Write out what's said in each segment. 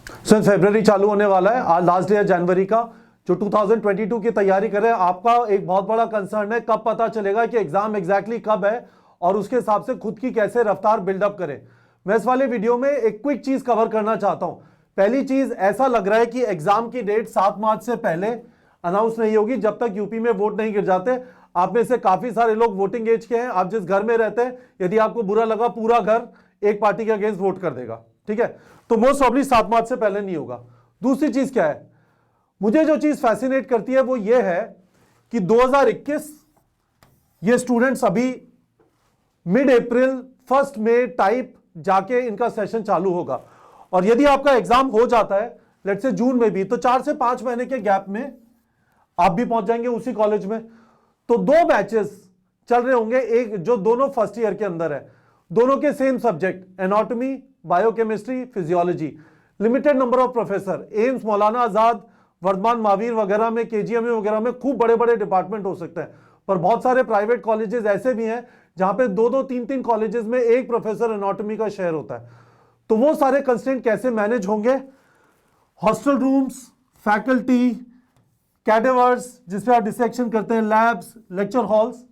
Sir फरवरी चालू होने वाला है, आज लास्ट डे है जनवरी का। जो 2022 की तैयारी कर रहे हैं, आपका एक बहुत बड़ा कंसर्न है कब पता चलेगा कि एग्जाम एग्जैक्टली कब है और उसके हिसाब से खुद की कैसे रफ्तार बिल्डअप करें। मैं इस वाले वीडियो में एक क्विक चीज कवर करना चाहता हूं। पहली चीज, ऐसा लग रहा है कि एग्जाम की डेट 7 मार्च से पहले अनाउंस नहीं होगी जब तक यूपी में वोट नहीं गिर जाते। आप में से काफी सारे लोग वोटिंग एज के हैं। आप जिस घर में रहते हैं, यदि आपको बुरा लगा, पूरा घर एक पार्टी के अगेंस्ट वोट कर देगा, ठीक है? तो मोस्ट प्रॉब्ली 7 मार्च से पहले नहीं होगा। दूसरी चीज क्या है, मुझे जो चीज फैसिनेट करती है वो ये है कि 2021 ये स्टूडेंट्स अभी मिड अप्रैल 1 मई टाइप जाके इनका सेशन चालू होगा। और यदि आपका एग्जाम हो जाता है लेट्स से जून में भी, तो 4 से 5 महीने के गैप में आप भी पहुंच जाएंगे उसी कॉलेज में। तो 2 बैचेस चल रहे होंगे, एक जो दोनों फर्स्ट ईयर के अंदर है, दोनों के same subject, anatomy, biochemistry, physiology. Limited number of professor, AIIMS, Maulana Azad, Varthaman Mahavir वगैरह में, केजीएमयू वगैरह में खूब बड़े बड़े डिपार्टमेंट हो सकते हैं। पर बहुत सारे प्राइवेट कॉलेजेस ऐसे भी हैं जहां पे 2-2, 3-3 कॉलेजेस में एक प्रोफेसर एनाटॉमी का शेयर होता है। तो वो सारे कंस्ट्रेंट कैसे मैनेज होंगे? हॉस्टल रूम्स, फैकल्टी, कैडेवर्स जिसपे आप डिसेक्शन करते हैं, लैब्स, लेक्चर हॉल्स।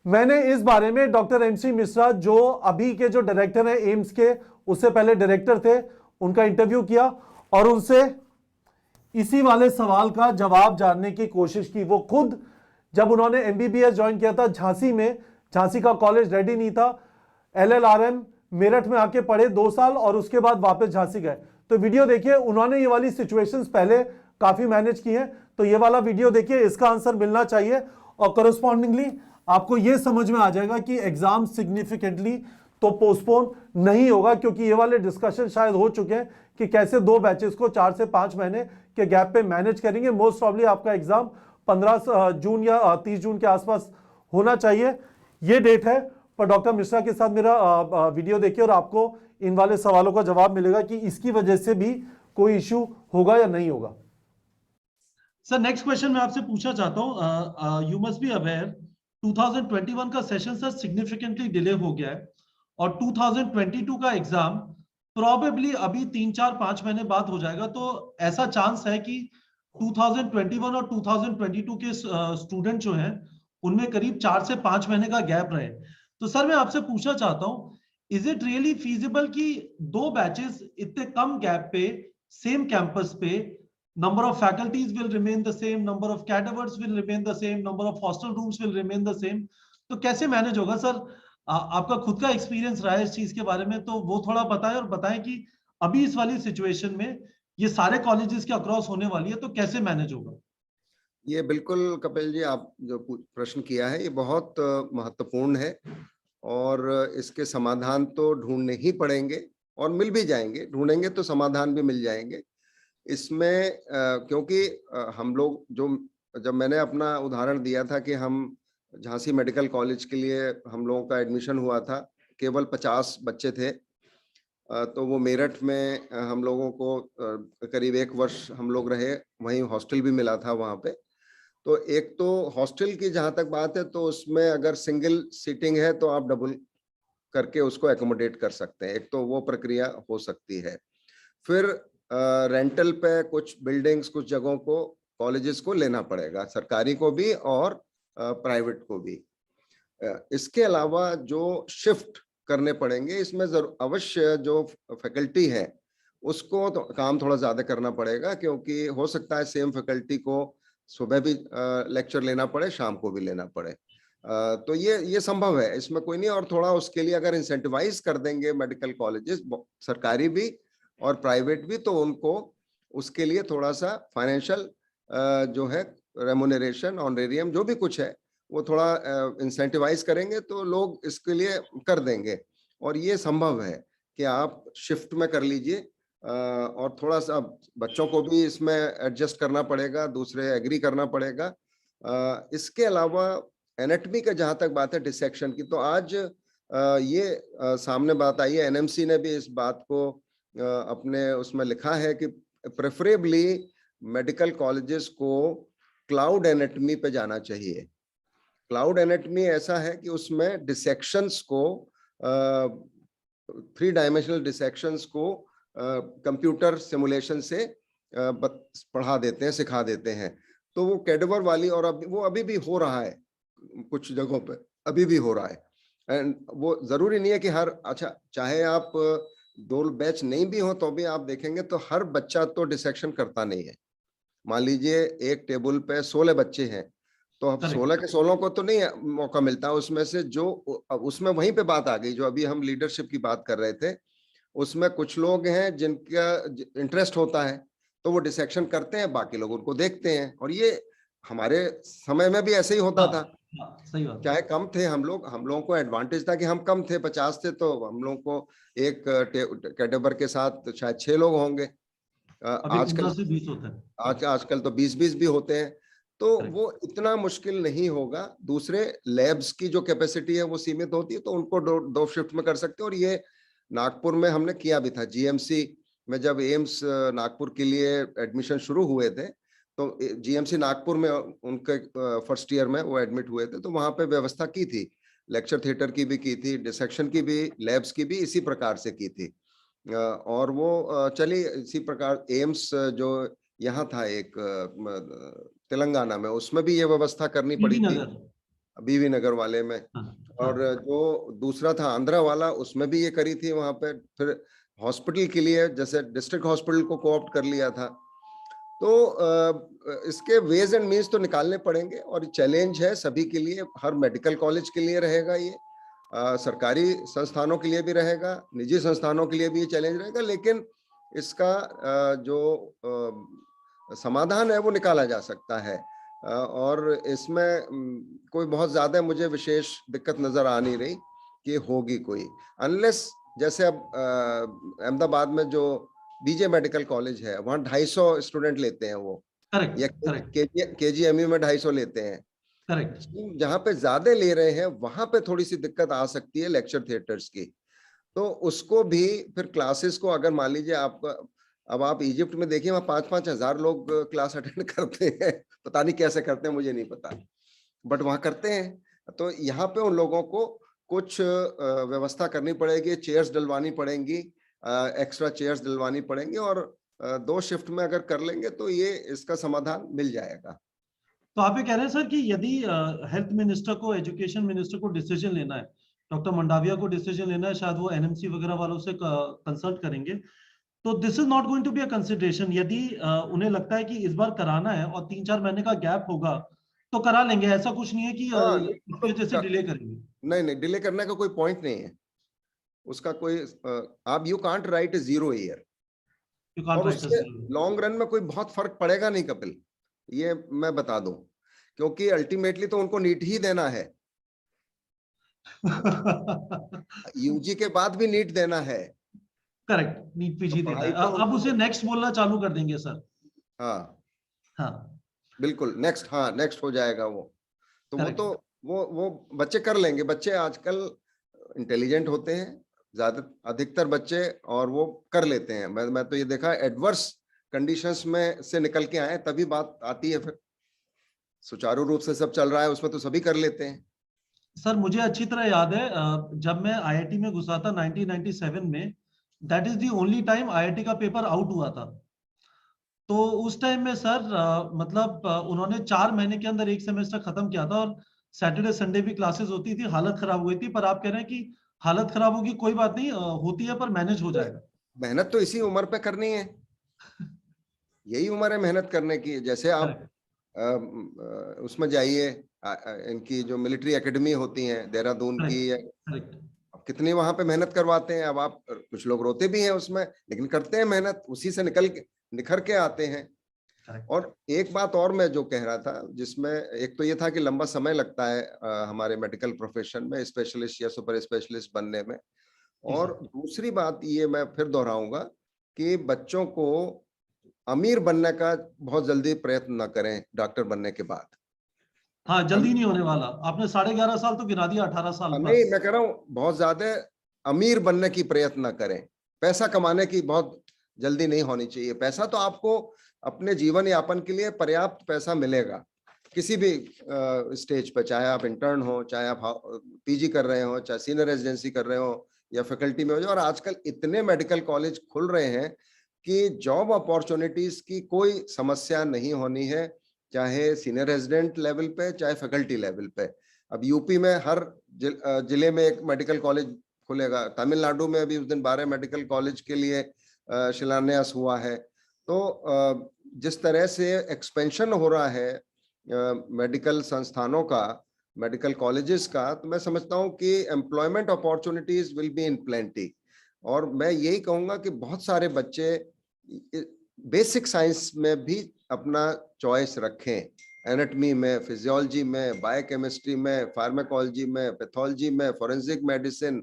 मैंने इस बारे में डॉक्टर एमसी मिश्रा, जो अभी के जो डायरेक्टर हैं एम्स के, उससे पहले डायरेक्टर थे, उनका इंटरव्यू किया और उनसे इसी वाले सवाल का जवाब जानने की कोशिश की। वो खुद जब उन्होंने एमबीबीएस ज्वाइन किया था झांसी में, झांसी का कॉलेज रेडी नहीं था, एलएलआरएम मेरठ में आके पढ़े 2 साल और उसके बाद वापस झांसी गए। तो वीडियो देखिए, उन्होंने ये वाली सिचुएशंस पहले काफी मैनेज की हैं। तो ये वाला वीडियो देखिए, इसका आंसर मिलना चाहिए और करस्पॉन्डिंगली आपको ये समझ में आ जाएगा कि एग्जाम सिग्निफिकेंटली तो पोस्टपोन नहीं होगा, क्योंकि ये वाले डिस्कशन शायद हो चुके हैं कि कैसे 2 बैचेस को 4 से 5 महीने के गैप पे मैनेज करेंगे। मोस्ट प्रॉब्ली आपका एग्जाम 15 जून या 30 जून के आसपास होना चाहिए, ये डेट है। पर डॉक्टर मिश्रा के साथ मेरा वीडियो देखिए और आपको इन वाले सवालों का जवाब मिलेगा कि इसकी वजह से भी कोई इश्यू होगा या नहीं होगा। सर नेक्स्ट क्वेश्चन मैं आपसे पूछना चाहता हूँ, यू मस्ट बी अवेयर 2021 का सेशन सर सिग्निफिकेंटली डिले हो गया है और 2022 का एग्जाम प्रोबेबली अभी 3-4-5 महीने बाद हो जाएगा। तो ऐसा चांस है कि 2021 और 2022 के स्टूडेंट जो हैं उनमें करीब 4 से 5 महीने का गैप रहे। तो सर मैं आपसे पूछना चाहता हूँ, इज इट रियली फीजिबल कि 2 बैचेस इतने कम गैप पे सेम कैंपस पे, number of faculties will remain the same, number of cadavers will remain the same, number of hostel rooms will remain the same, तो कैसे मैनेज होगा sir? आपका खुद का एक्सपीरियंस रहा है इस चीज के बारे में, तो वो थोड़ा बताएं और बताएं कि अभी इस वाली सिचुएशन में ये सारे कॉलेजेस के अक्रॉस होने वाली है, तो कैसे मैनेज होगा? ये बिल्कुल कपिल जी, आप जो प्रश्न किया है ये बहुत महत्वपूर्ण है और इसके समाधान तो ढूंढने ही पड़ेंगे और मिल भी जाएंगे। ढूंढेंगे तो समाधान भी मिल जाएंगे इसमें, क्योंकि हम लोग जो, जब मैंने अपना उदाहरण दिया था कि हम झांसी मेडिकल कॉलेज के लिए हम लोगों का एडमिशन हुआ था, केवल 50 बच्चे थे, तो वो मेरठ में हम लोगों को करीब 1 वर्ष हम लोग रहे, वहीं हॉस्टल भी मिला था वहाँ पे। तो एक तो हॉस्टल की जहाँ तक बात है, तो उसमें अगर सिंगल सीटिंग है तो आप डबल करके उसको एकोमोडेट कर सकते हैं, एक तो वो प्रक्रिया हो सकती है। फिर रेंटल पे कुछ बिल्डिंग्स, कुछ जगहों को, कॉलेजेस को लेना पड़ेगा, सरकारी को भी और प्राइवेट को भी। इसके अलावा जो शिफ्ट करने पड़ेंगे, इसमें अवश्य जो फैकल्टी है उसको तो काम थोड़ा ज्यादा करना पड़ेगा, क्योंकि हो सकता है सेम फैकल्टी को सुबह भी लेक्चर लेना पड़े, शाम को भी लेना पड़े। तो ये संभव है, इसमें कोई नहीं। और थोड़ा उसके लिए अगर इंसेंटिवाइज कर देंगे मेडिकल कॉलेजेस, सरकारी भी और प्राइवेट भी, तो उनको उसके लिए थोड़ा सा फाइनेंशियल जो है रेमुनरेशन, ऑनरेरियम, जो भी कुछ है वो थोड़ा इंसेंटिवाइज करेंगे तो लोग इसके लिए कर देंगे। और ये संभव है कि आप शिफ्ट में कर लीजिए, और थोड़ा सा बच्चों को भी इसमें एडजस्ट करना पड़ेगा, दूसरे एग्री करना पड़ेगा। इसके अलावा एनाटॉमी का जहाँ तक बात है डिसेक्शन की, तो आज ये सामने बात आई है, एनएमसी ने भी इस बात को अपने उसमें लिखा है कि प्रेफरेबली मेडिकल कॉलेजेस को क्लाउड एनाटॉमी पे जाना चाहिए। क्लाउड एनाटॉमी ऐसा है कि उसमें डिसेक्शंस को, 3 डायमेंशनल डिसेक्शंस को कंप्यूटर सिमुलेशन से पढ़ा देते हैं, सिखा देते हैं। तो वो कैडवर वाली, और अभी भी हो रहा है कुछ जगहों पे, अभी भी हो रहा है। एंड वो जरूरी नहीं है कि अच्छा, चाहे आप 2 बैच नहीं भी हो तो भी आप देखेंगे तो हर बच्चा तो डिसेक्शन करता नहीं है। मान लीजिए एक टेबल पे 16 बच्चे हैं, तो अब 16 के 16 को तो नहीं मौका मिलता। उसमें से जो, उसमें वहीं पे बात आ गई जो अभी हम लीडरशिप की बात कर रहे थे, उसमें कुछ लोग हैं जिनका इंटरेस्ट होता है तो वो डिसेक्शन करते हैं, बाकी लोग उनको देखते हैं। और ये हमारे समय में भी ऐसे ही होता था। सही बात। चाहे कम थे हम लोगों को एडवांटेज था कि हम कम थे, 50 थे, तो हम लोगों को एक कैटेबर के साथ शायद 6 लोग होंगे। आजकल 15 से 20 होते हैं। आजकल तो 20-20 भी होते हैं। तो वो इतना मुश्किल नहीं होगा। दूसरे लैब्स की जो कैपेसिटी है वो सीमित होती है, तो उनको 2 शिफ्ट में कर सकते हैं। और ये नागपुर में हमने किया भी था। जीएमसी में जब एम्स नागपुर के लिए एडमिशन शुरू हुए थे, तो जीएमसी नागपुर में उनके फर्स्ट ईयर में वो एडमिट हुए थे, तो वहां पे व्यवस्था की थी, लेक्चर थिएटर की भी की थी, डिसेक्शन की भी, लैब्स की भी इसी प्रकार से की थी। और वो चली इसी प्रकार। एम्स जो यहाँ था एक तेलंगाना में, उसमें भी ये व्यवस्था करनी पड़ी थी, बीवी नगर वाले में। और जो दूसरा था आंध्रा वाला, उसमें भी ये करी थी वहां पे। फिर हॉस्पिटल के लिए जैसे डिस्ट्रिक्ट हॉस्पिटल को कोऑप्ट कर लिया था। तो इसके वेज एंड मीन्स तो निकालने पड़ेंगे, और चैलेंज है सभी के लिए। हर मेडिकल कॉलेज के लिए रहेगा ये, सरकारी संस्थानों के लिए भी रहेगा, निजी संस्थानों के लिए भी ये चैलेंज रहेगा। लेकिन इसका जो समाधान है वो निकाला जा सकता है। और इसमें कोई बहुत ज्यादा मुझे विशेष दिक्कत नजर आ नहीं रही कि होगी कोई, अनलेस जैसे अब अहमदाबाद में जो बीजे मेडिकल कॉलेज है, वहाँ 250 स्टूडेंट लेते हैं वो, या केजीएमयू में 250 लेते हैं। जहाँ पे ज्यादा ले रहे हैं वहां पे थोड़ी सी दिक्कत आ सकती है लेक्चर थिएटर्स की। तो उसको भी फिर क्लासेस को, अगर मान लीजिए आपका, अब आप इजिप्ट में देखिए, वहाँ 5-5 हजार लोग क्लास अटेंड करते हैं। पता नहीं कैसे करते हैं, मुझे नहीं पता, बट वहां करते हैं। तो यहाँ पे उन लोगों को कुछ व्यवस्था करनी पड़ेगी, चेयर्स डलवानी पड़ेंगी, एक्स्ट्रा चेयर्स डलवानी पड़ेंगी, और 2 शिफ्ट में अगर कर लेंगे तो ये इसका समाधान मिल जाएगा। तो आप ये कह रहे हैं सर कि यदि हेल्थ मिनिस्टर को, एजुकेशन मिनिस्टर को डिसीजन लेना है, डॉक्टर मंडाविया को डिसीजन लेना है, शायद वो एनएमसी वगैरह वालों से कंसल्ट करेंगे, तो this is not going to be a consideration. यदि उन्हें लगता है कि इस बार कराना है और 3-4 महीने का गैप होगा तो करा लेंगे, ऐसा कुछ नहीं है कि इस वजह से डिले करेंगे। नहीं, डिले करने का कोई पॉइंट नहीं है उसका। कोई आप यू कांट राइट 0 ईयर, और उससे लॉन्ग रन में कोई बहुत फर्क पड़ेगा नहीं कपिल, ये मैं बता दूं, क्योंकि अल्टीमेटली तो उनको नीट ही देना है। यूजी के बाद भी नीट देना है। करेक्ट, नीट पीजी देता है। अब उसे नेक्स्ट बोलना चालू कर देंगे सर। हाँ बिल्कुल, नेक्स्ट, हाँ नेक्स्ट हो जाएगा वो। तो वो तो वो बच्चे कर लेंगे। बच्चे आजकल इंटेलिजेंट होते हैं, अधिकतर बच्चे, और वो कर लेते हैं। मैं तो ये देखा, एडवर्स कंडीशंस में से निकल के आए तभी बात आती है। फिर सुचारू रूप से सब चल रहा है उसमें तो सभी कर लेते हैं। सर मुझे अच्छी तरह याद है, जब मैं आईआईटी में घुसा था 1997 में, that is the only time IIT का पेपर आउट हुआ था। तो उस टाइम में सर मतलब उन्होंने 4 महीने के अंदर एक सेमेस्टर खत्म किया था, और सैटरडे संडे भी क्लासेस होती थी। हालत खराब हुई थी, पर आप कह रहे हैं कि हालत खराब होगी, कोई बात नहीं, होती है पर मैनेज हो जाएगा। मेहनत तो इसी उम्र पे करनी है, यही उम्र है मेहनत करने की। जैसे आप उसमें जाइए, इनकी जो मिलिट्री एकेडमी होती है देहरादून की, कितनी वहां पे मेहनत करवाते हैं। अब आप, कुछ लोग रोते भी हैं उसमें, लेकिन करते हैं मेहनत, उसी से निखर के आते हैं। और एक बात और मैं जो कह रहा था, जिसमें एक तो ये था कि लंबा समय लगता है हमारे मेडिकल प्रोफेशन में स्पेशलिस्ट या सुपर स्पेशलिस्ट बनने में। और दूसरी बात ये मैं फिर दोहराऊंगा कि बच्चों को अमीर बनने का बहुत जल्दी प्रयत्न न करें डॉक्टर बनने के बाद। हाँ, जल्दी नहीं होने वाला। आपने 11.5 साल तो गिरा दिया, 18 साल नहीं, मैं कह रहा हूँ बहुत ज्यादा अमीर बनने की प्रयत्न न करें। पैसा कमाने की बहुत जल्दी नहीं होनी चाहिए। पैसा तो आपको अपने जीवन यापन के लिए पर्याप्त पैसा मिलेगा किसी भी स्टेज पर, चाहे आप इंटर्न हो, चाहे आप पीजी कर रहे हो, चाहे सीनियर रेजिडेंसी कर रहे हो, या फैकल्टी में हो जाए। और आजकल इतने मेडिकल कॉलेज खुल रहे हैं कि जॉब अपॉर्चुनिटीज की कोई समस्या नहीं होनी है, चाहे सीनियर रेजिडेंट लेवल पे चाहे फैकल्टी लेवल पे। अब यूपी में हर जिले में एक मेडिकल कॉलेज खुलेगा, तमिलनाडु में अभी उस दिन 12 मेडिकल कॉलेज के लिए शिलान्यास हुआ है। तो जिस तरह से एक्सपेंशन हो रहा है मेडिकल संस्थानों का, मेडिकल कॉलेजेस का, तो मैं समझता हूं कि employment opportunities will be in plenty. और मैं यही कहूंगा कि बहुत सारे बच्चे बेसिक साइंस में भी अपना चॉइस रखें, एनाटॉमी में, फिजियोलॉजी में, बायोकेमिस्ट्री में, फार्माकोलॉजी में, पैथोलॉजी में, फोरेंसिक मेडिसिन,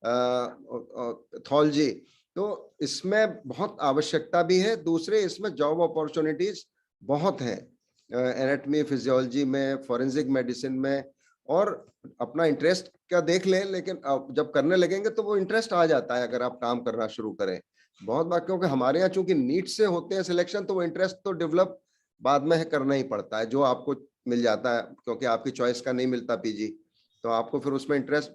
पैथोलॉजी। तो इसमें बहुत आवश्यकता भी है। दूसरे, इसमें जॉब अपॉर्चुनिटीज बहुत हैं, एनाटॉमी, फिजियोलॉजी में, फोरेंसिक मेडिसिन में। और अपना इंटरेस्ट क्या देख लें, लेकिन जब करने लगेंगे तो वो इंटरेस्ट आ जाता है अगर आप काम करना शुरू करें। बहुत बार, क्योंकि हमारे यहाँ चूंकि नीट से होते हैं सिलेक्शन, तो वो इंटरेस्ट तो डेवलप बाद में करना ही पड़ता है, जो आपको मिल जाता है, क्योंकि आपकी चॉइस का नहीं मिलता पीजी, तो आपको फिर उसमें इंटरेस्ट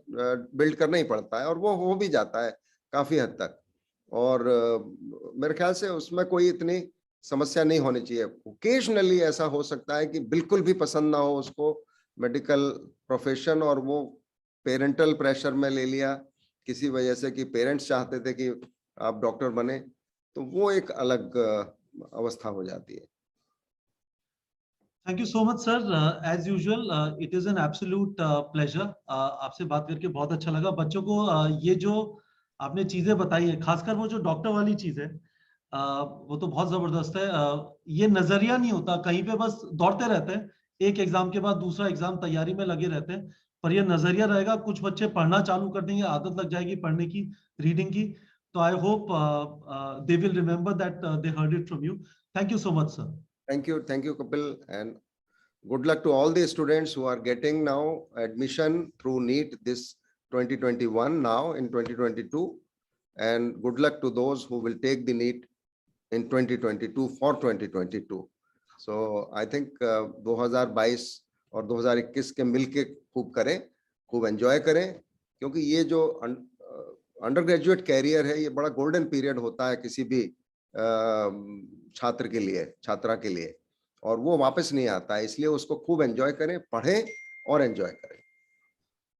बिल्ड करना ही पड़ता है, और वो हो भी जाता है काफी हद तक। और मेरे ख्याल से उसमें कोई इतनी समस्या नहीं होनी चाहिए। ओकेजनली ऐसा हो सकता है कि बिल्कुल भी पसंद ना हो उसको मेडिकल प्रोफेशन, और वो पेरेंटल प्रेशर में ले लिया किसी वजह से कि पेरेंट्स चाहते थे कि आप डॉक्टर बने, तो वो एक अलग अवस्था हो जाती है। Thank you so much sir, as usual it is an absolute pleasure. आपसे बात करके बहुत अच्छा लगा। बच्चों को ये जो आपने चीजें बताई है, खासकर वो जो डॉक्टर वाली चीज है, वो तो बहुत जबरदस्त है। ये नजरिया नहीं होता, कहीं पे बस दौड़ते रहते हैं, एक एग्जाम के बाद दूसरा एग्जाम तैयारी में लगे रहते हैं, पर ये नजरिया रहेगा। कुछ बच्चे पढ़ना चालू कर देंगे, आदत लग जाएगी पढ़ने की, रीडिंग की। तो I hope they will remember that they heard it from you. Thank you so much sir. Thank you, Kapil, and good luck to all the students who are getting now admission through NEET this 2021 now in 2022, and good luck to those who will take the NEET in 2022 for 2022. So I think 2022 और 2021 के मिलके खूब करें, खूब enjoy करें, क्योंकि ये जो अंडर ग्रेजुएट कैरियर है, ये बड़ा गोल्डन पीरियड होता है किसी भी छात्र के लिए, छात्रा के लिए, और वो वापस नहीं आता है। इसलिए उसको खूब एंजॉय करें, पढ़ें और एंजॉय करें।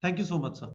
Thank you so much sir.